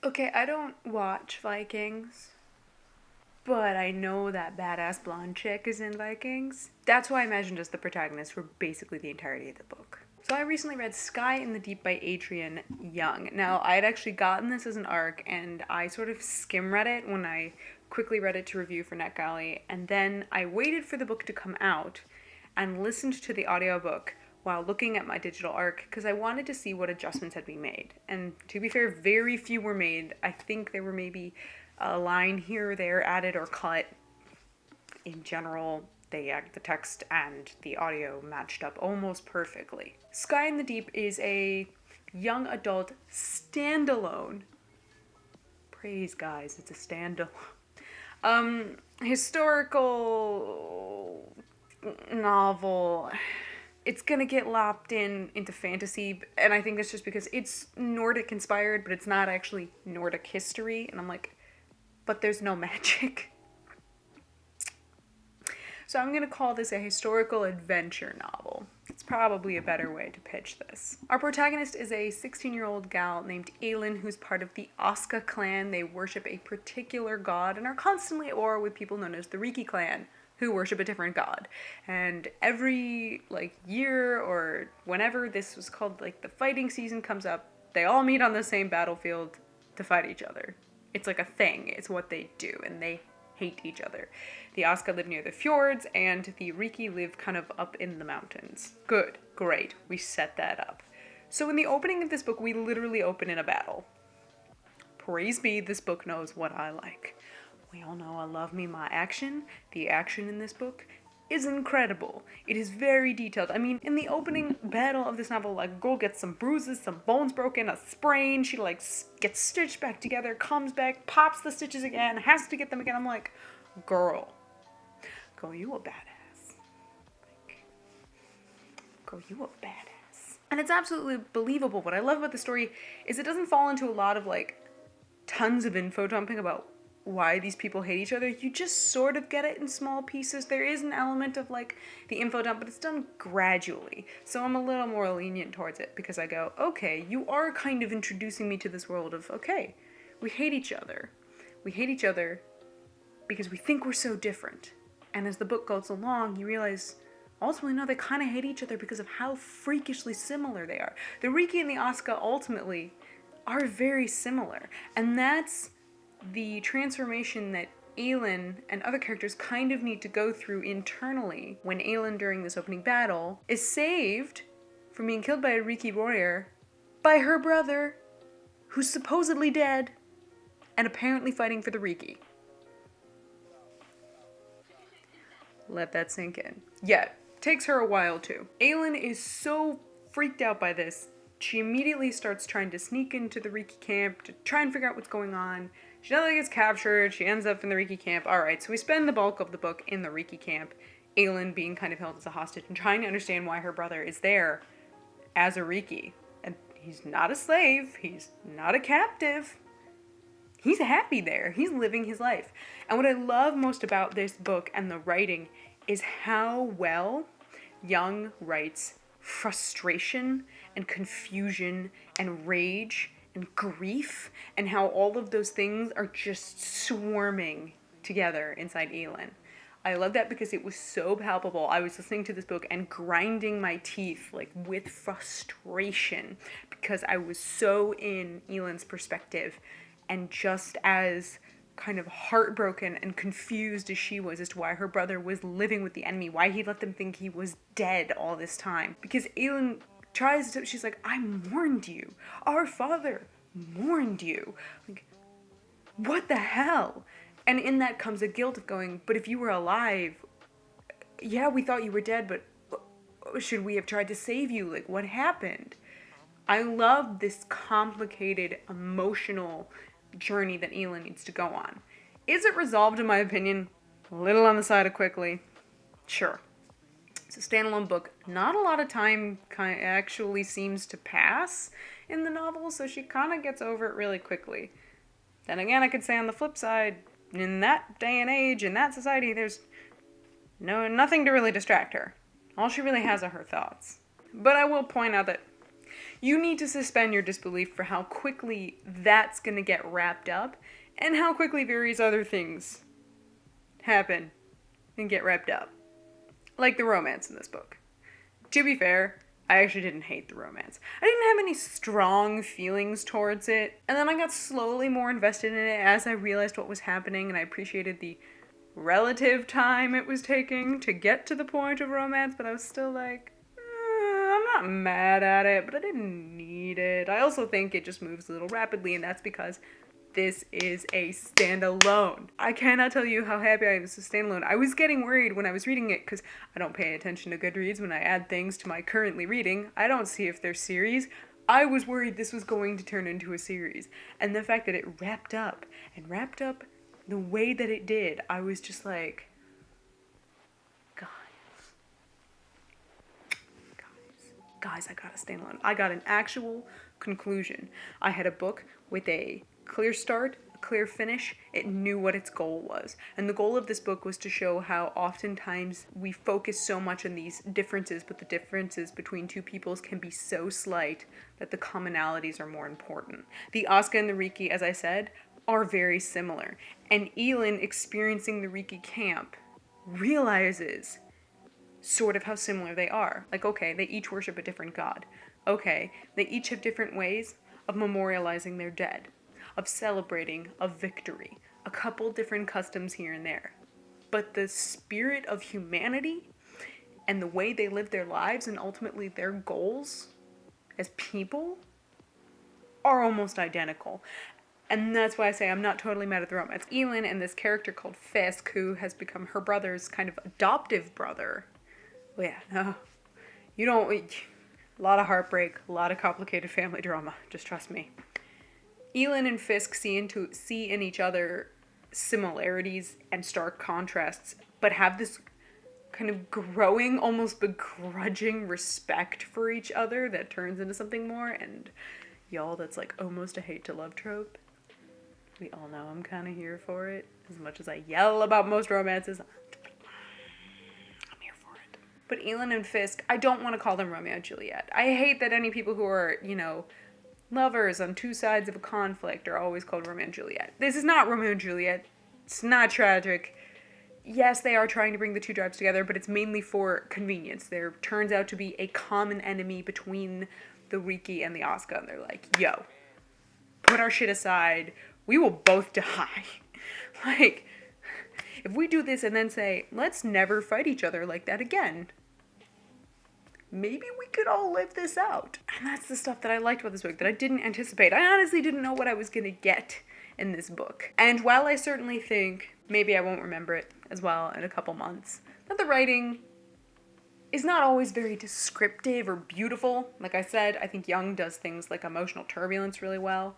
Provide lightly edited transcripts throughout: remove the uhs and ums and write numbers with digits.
Okay, I don't watch Vikings, but I know that badass blonde chick is in Vikings. That's who I imagined as the protagonist for basically the entirety of the book. So I recently read Sky in the Deep by Adrian Young. Now, I had actually gotten this as an arc, and I sort of skim read it when I quickly read it to review for NetGalley, and then I waited for the book to come out and listened to the audiobook while looking at my digital arc because I wanted to see what adjustments had been made. And to be fair, very few were made. I think there were maybe a line here or there added or cut. In general, the text and the audio matched up almost perfectly. Sky in the Deep is a young adult standalone. Praise, guys, it's a standalone. Historical novel. It's gonna get lopped into fantasy, and I think that's just because it's Nordic inspired, but it's not actually Nordic history. And I'm like, but there's no magic. So I'm going to call this a historical adventure novel. It's probably a better way to pitch this. Our protagonist is a 16-year-old gal named Aelin who's part of the Oska clan. They worship a particular god and are constantly at war with people known as the Riki clan, who worship a different god. And every year or whenever this was called the fighting season comes up, they all meet on the same battlefield to fight each other. It's like a thing. It's what they do, and they hate each other. The Oska live near the fjords, and the Riki live kind of up in the mountains. Good, great, we set that up. So in the opening of this book, we literally open in a battle. Praise be, this book knows what I like. We all know I love me my action. The action in this book is incredible. It is very detailed. I mean, in the opening battle of this novel, girl gets some bruises, some bones broken, a sprain. She gets stitched back together, comes back, pops the stitches again, has to get them again. I'm like, girl, you a badass. Girl, you a badass. And it's absolutely believable. What I love about the story is it doesn't fall into a lot of tons of info dumping about why these people hate each other. You just sort of get it in small pieces. There is an element of the info dump, but it's done gradually. So I'm a little more lenient towards it because I go, okay, you are kind of introducing me to this world of, okay, we hate each other. We hate each other because we think we're so different. And as the book goes along, you realize ultimately, no, they kind of hate each other because of how freakishly similar they are. The Riki and the Oska ultimately are very similar. And that's the transformation that Aelin and other characters kind of need to go through internally when Aelin, during this opening battle, is saved from being killed by a Riki warrior by her brother, who's supposedly dead and apparently fighting for the Riki. Let that sink in. Yet, takes her a while too. Aelin is so freaked out by this, she immediately starts trying to sneak into the Riki camp to try and figure out what's going on. She never gets captured. She ends up in the Riki camp. Alright, so we spend the bulk of the book in the Riki camp. Aelin being kind of held as a hostage and trying to understand why her brother is there as a Riki. And he's not a slave. He's not a captive. He's happy there. He's living his life. And what I love most about this book and the writing is how well Young writes frustration and confusion and rage and grief, and how all of those things are just swarming together inside Aelin. I love that because it was so palpable. I was listening to this book and grinding my teeth with frustration because I was so in Aelin's perspective and just as kind of heartbroken and confused as she was as to why her brother was living with the enemy, why he let them think he was dead all this time. Because Aelin tries to, she's like, I mourned you. Our father mourned you. What the hell? And in that comes a guilt of going, but if you were alive, yeah, we thought you were dead, but should we have tried to save you? What happened? I love this complicated, emotional journey that Aelin needs to go on. Is it resolved, in my opinion? A little on the side of quickly. Sure. It's a standalone book. Not a lot of time actually seems to pass in the novel, so she kind of gets over it really quickly. Then again, I could say on the flip side, in that day and age, in that society, there's nothing to really distract her. All she really has are her thoughts. But I will point out that You need to suspend your disbelief for how quickly that's gonna get wrapped up and how quickly various other things happen and get wrapped up. Like the romance in this book. To be fair, I actually didn't hate the romance. I didn't have any strong feelings towards it, and then I got slowly more invested in it as I realized what was happening, and I appreciated the relative time it was taking to get to the point of romance, but I was still like, I'm not mad at it, but I didn't need it. I also think it just moves a little rapidly, and that's because this is a standalone. I cannot tell you how happy I am this is standalone. I was getting worried when I was reading it because I don't pay attention to Goodreads when I add things to my currently reading. I don't see if they're series. I was worried this was going to turn into a series. And the fact that it wrapped up the way that it did, I was just like, guys, I got a standalone. I got an actual conclusion. I had a book with a clear start, a clear finish. It knew what its goal was. And the goal of this book was to show how oftentimes we focus so much on these differences, but the differences between two peoples can be so slight that the commonalities are more important. The Asuka and the Riki, as I said, are very similar. And Elin, experiencing the Riki camp, realizes sort of how similar they are. Like, okay, they each worship a different god. Okay, they each have different ways of memorializing their dead, of celebrating a victory, a couple different customs here and there. But the spirit of humanity and the way they live their lives and ultimately their goals as people are almost identical. And that's why I say I'm not totally mad at the romance. Elin and this character called Fisk, who has become her brother's kind of adoptive brother. Well, yeah, no. You don't... A lot of heartbreak, a lot of complicated family drama. Just trust me. Elin and Fisk see in each other similarities and stark contrasts, but have this kind of growing, almost begrudging respect for each other that turns into something more. And y'all, that's like almost a hate to love trope. We all know I'm kind of here for it. As much as I yell about most romances, but Elin and Fisk, I don't want to call them Romeo and Juliet. I hate that any people who are, lovers on two sides of a conflict are always called Romeo and Juliet. This is not Romeo and Juliet. It's not tragic. Yes, they are trying to bring the two tribes together, but it's mainly for convenience. There turns out to be a common enemy between the Riki and the Asuka, and they're like, yo, put our shit aside. We will both die. Like, if we do this and then say, let's never fight each other like that again, maybe we could all live this out. And that's the stuff that I liked about this book that I didn't anticipate. I honestly didn't know what I was going to get in this book. And while I certainly think maybe I won't remember it as well in a couple months, that the writing is not always very descriptive or beautiful. Like I said, I think Young does things like emotional turbulence really well.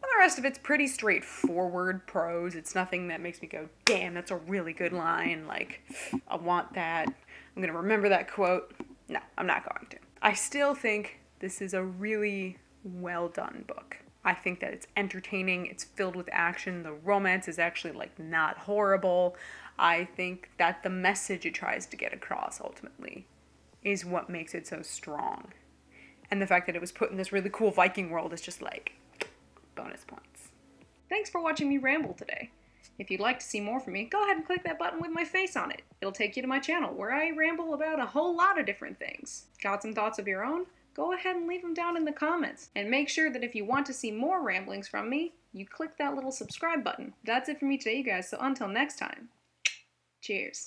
And the rest of it's pretty straightforward prose. It's nothing that makes me go, damn, that's a really good line. Like, I want that. I'm going to remember that quote. No, I'm not going to. I still think this is a really well done book. I think that it's entertaining, it's filled with action, the romance is actually like not horrible. I think that the message it tries to get across ultimately is what makes it so strong. And the fact that it was put in this really cool Viking world is just like bonus points. Thanks for watching me ramble today. If you'd like to see more from me, go ahead and click that button with my face on it. It'll take you to my channel where I ramble about a whole lot of different things. Got some thoughts of your own? Go ahead and leave them down in the comments. And make sure that if you want to see more ramblings from me, you click that little subscribe button. That's it for me today, you guys, so until next time, cheers.